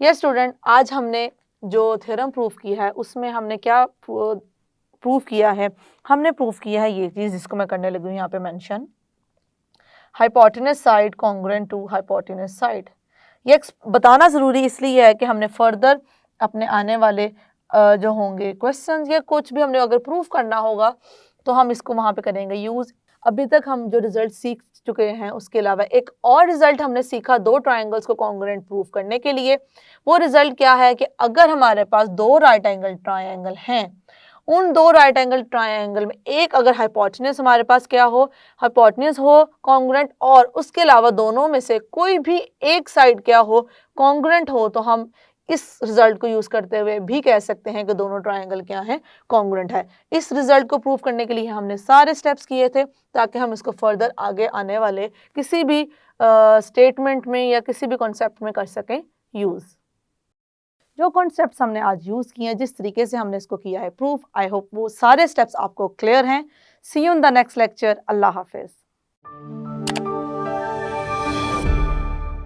ये स्टूडेंट आज हमने जो थ्योरम प्रूफ किया है उसमें हमने क्या प्रूफ किया है, हमने प्रूफ किया है ये चीज़ जिसको मैं करने लगी हूँ यहाँ पे mention, hypotenuse side congruent to hypotenuse side. ये बताना ज़रूरी इसलिए है कि हमने फर्दर अपने आने वाले जो होंगे क्वेश्चंस या कुछ भी हमने अगर प्रूफ करना होगा तो हम इसको वहाँ पे करेंगे यूज़। अभी तक हम जो रिजल्ट सीख चुके हैं उसके अलावा एक और रिजल्ट हमने सीखा दो ट्रायंगल्स को कॉन्ग्रुएंट प्रूफ करने के लिए। वो रिजल्ट क्या है कि अगर हमारे पास दो राइट एंगल ट्रायंगल हैं, उन दो राइट एंगल ट्रायंगल में एक अगर हाइपोटेनस हमारे पास क्या हो, हाइपोटेनस हो कॉन्ग्रुएंट, और उसके अलावा दोनों में से कोई भी एक साइड क्या हो, कॉन्ग्रुएंट हो, तो हम इस रिजल्ट को यूज करते हुए भी कह सकते हैं कि दोनों ट्रायंगल क्या है, कॉन्ग्रुएंट है। इस रिजल्ट को प्रूव करने के लिए हमने सारे स्टेप्स किए थे ताकि हम इसको फर्दर आगे आने वाले किसी भी स्टेटमेंट में या किसी भी कॉन्सेप्ट में कर सकें यूज़। जो कॉन्सेप्ट्स हमने आज यूज़ किए हैं, जिस तरीके से हमने इसको किया है प्रूफ, आई होप वो सारे स्टेप्स आपको क्लियर हैं। See you in the next lecture. Allah हाफिज़।